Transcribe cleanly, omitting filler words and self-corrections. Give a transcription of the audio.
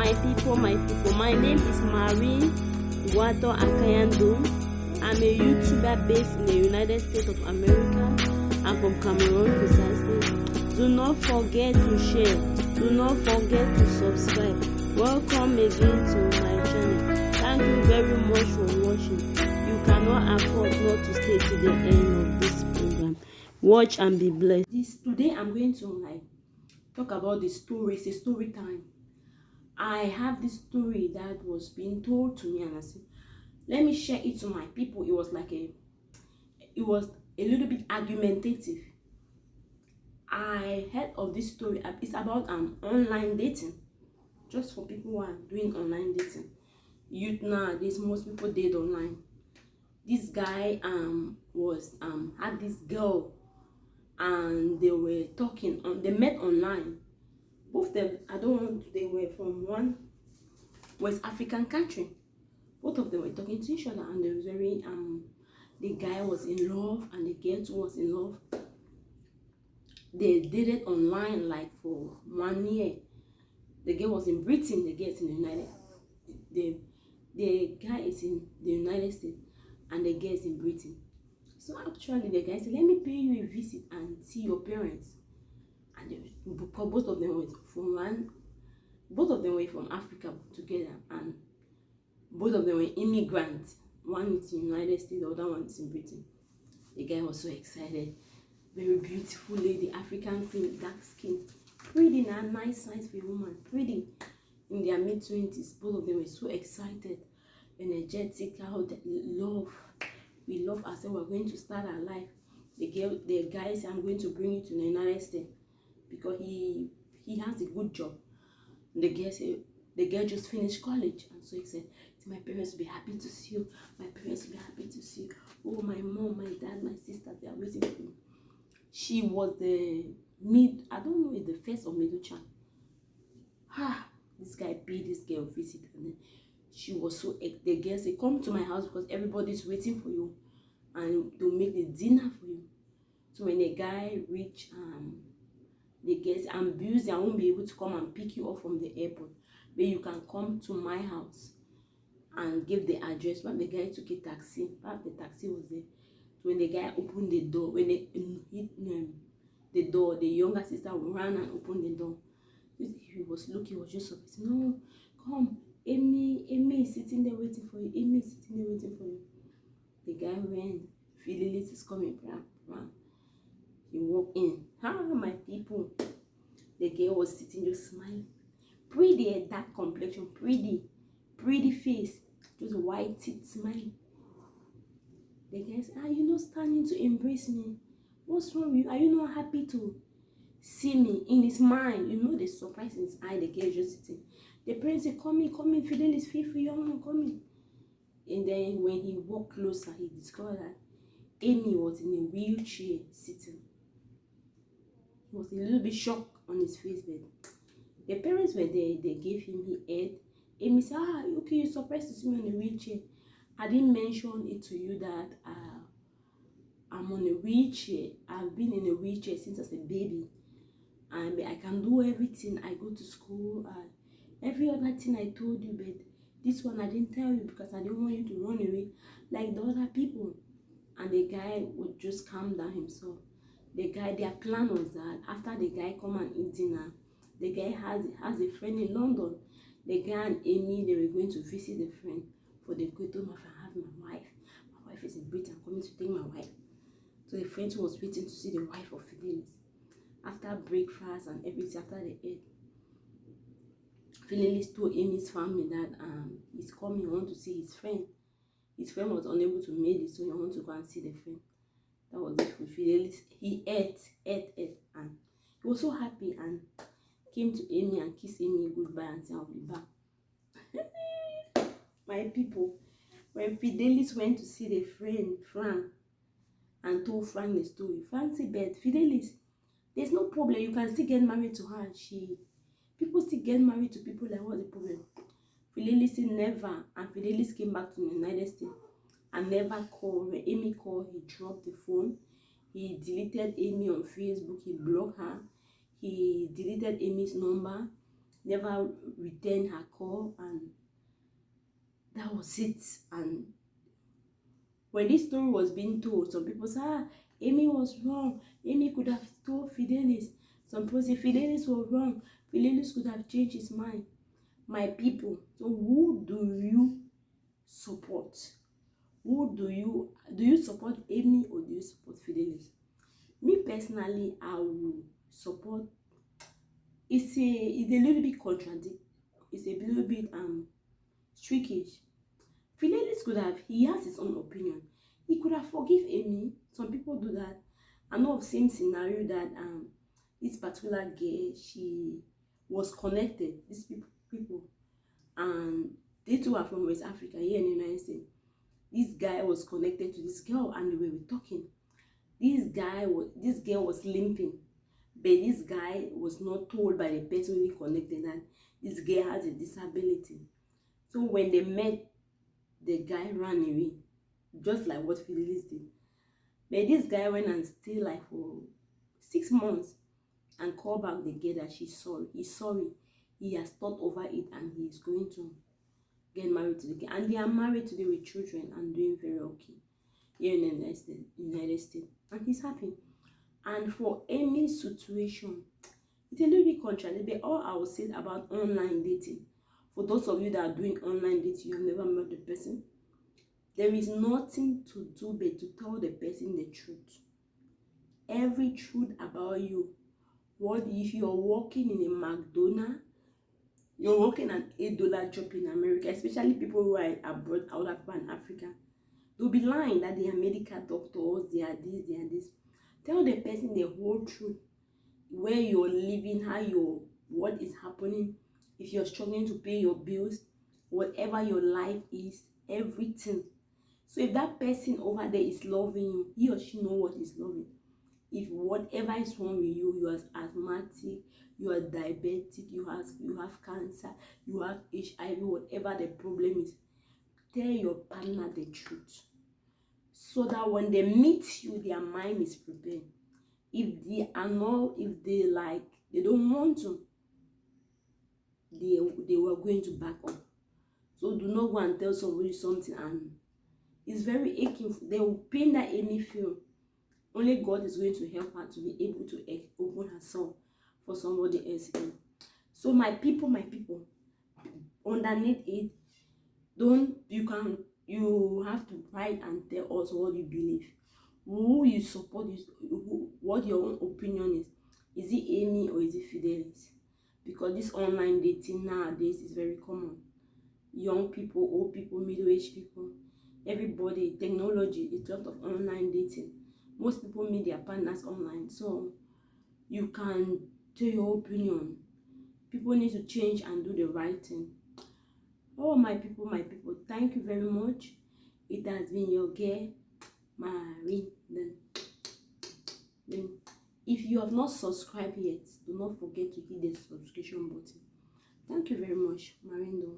my people. My name is Marie Wato Akayando. I'm a YouTuber based in the United States of America. I'm from Cameroon precisely. Do not forget to share. Do not forget to subscribe. Welcome again to my channel. Thank you very much for watching. You cannot afford not to stay to the end of this program. Watch and be blessed. Today I'm going to talk about the story. It's a story time. I have this story that was being told to me, and I said, let me share it to my people. It was a little bit argumentative. I heard of this story. It's about online dating, just for people who are doing online dating. Youth nowadays, most people date online. This guy had this girl, and they were talking they met online. Both of them, they were from one West African country. Both of them were talking to each other, and they were the guy was in love and the girl too was in love. They dated online for 1 year. The girl was in Britain, the girl is in the guy is in the United States and the girl is in Britain. So actually the guy said, let me pay you a visit and see your parents. And because both of them were from Africa together, and both of them were immigrants. One is in the United States, the other one is in Britain. The guy was so excited. Very beautiful lady, African queen, dark skin, pretty, nice size for a woman, pretty, in their mid-20s. Both of them were so excited, energetic, how they love. We love ourselves. We're going to start our life. The guy said, I'm going to bring you to the United States because he has a good job. The girl just finished college, and so he said, my parents will be happy to see you. My parents will be happy to see you. Oh, my mom, my dad, my sister, they are waiting for you. She was I don't know if the first or middle child. This guy paid this girl a visit, and then she was so, the girl said, come to my house because everybody's waiting for you and to make the dinner for you. So when the guy reached, the girl said, I'm busy, I won't be able to come and pick you up from the airport, but you can come to my house, and give the address. But the guy took a taxi. But the taxi was there. So when the guy opened the door, when they hit the door, the younger sister ran and opened the door. He was looking, he was just surprised. No, come, Amy is sitting there waiting for you. Amy is sitting there waiting for you. The guy went, Phililis is coming. He walked in. My people. The girl was sitting just smiling. Pretty, dark complexion, pretty face, just white teeth, smiling. The guy said, are you not standing to embrace me? What's wrong with you? Are you not happy to see me? In his mind, the surprise in his eye, the girl just sitting. The parents said, come in, Fidelis, feel free, young man, come in. And then when he walked closer, he discovered that Amy was in a wheelchair sitting. He was a little bit shocked on his face, but the parents were there. They gave him his head. Amy said, okay, you're surprised to see me on a wheelchair. I didn't mention it to you that I'm on a wheelchair. I've been in a wheelchair since I was a baby. And I can do everything. I go to school. Every other thing I told you, but this one I didn't tell you because I didn't want you to run away like the other people. And the guy would just calm down himself. Their plan was that after the guy come and eat dinner, the guy has a friend in London. The guy and Amy, they were going to visit the friend for the good home. I have my wife. My wife is in Britain. I'm coming to take my wife. So the friend was waiting to see the wife of Fidelis. After breakfast and everything, after they ate, Fidelis told Amy's family that he's coming. He wants to see his friend. His friend was unable to make it, so he wants to go and see the friend. That was it for Fidelis. He ate, and he was so happy and came to Amy and kissed Amy goodbye and said, I'll be back. My people, when Fidelis went to see the friend, Frank, and told Frank the story, Frank said, but Fidelis, there's no problem. You can still get married to her. People still get married to people. Like, what's the problem? Fidelis said, never. And Fidelis came back to the United States and never called. When Amy called, he dropped the phone. He deleted Amy on Facebook. He blocked her. He deleted Amy's number. never returned her call, and that was it. And when this story was being told, some people said, Amy was wrong. Amy could have told Fidelis. Some people say Fidelis was wrong. Fidelis could have changed his mind. My people, so who do you support? Who do you support Amy or do you support Fidelis? Me personally, I will support. It's a little bit contradict. It's a little bit trickish. Fidelis could have, he has his own opinion. He could have forgive Amy. Some people do that. I know of same scenario that this particular girl, she was connected. These people, and they two are from West Africa here in the United States. This guy was connected to this girl, and they were talking. This girl was limping, but this guy was not told by the person he connected that this girl has a disability. So when they met, the guy ran away, just like what Fidelis did. But this guy went and stayed like for 6 months and called back the girl that she's sorry. He's sorry. He has thought over it and he is going to get married to the girl. And they are married today with children and doing very okay here in the United States. And he's happy. And for Amy's situation, it's a little bit contradictory. All I will say about online dating, for those of you that are doing online dating, you have never met the person, there is nothing to do but to tell the person the truth. Every truth about you. What if you're working in a McDonald's, you're working an $8 job in America, especially people who are abroad, out of Africa. They'll be lying that they are medical doctors, they are this, they are this. Tell the person the whole truth. Where you're living, what is happening, if you're struggling to pay your bills, whatever your life is, everything. So if that person over there is loving you, he or she know what is loving. If whatever is wrong with you, you are asthmatic, you are diabetic, you have cancer, you have HIV, whatever the problem is, tell your partner the truth, so that when they meet you, their mind is prepared. If they don't want to, they were going to back up. So do not go and tell somebody something, and it's very aching. They will pain that Amy feel. Only God is going to help her to be able to open herself for somebody else. So my people, underneath it, you have to write and tell us what you believe, who you support, what your own opinion is. Is it Amy or is it Fidelis? Because this online dating nowadays is very common. Young people, old people, middle-aged people, everybody, technology, it's a lot of online dating. Most people meet their partners online, so you can tell your opinion. People need to change and do the right thing. Oh, my people, thank you very much. It has been your girl, Marine. Then, if you have not subscribed yet, do not forget to hit the subscription button. Thank you very much, Marindo.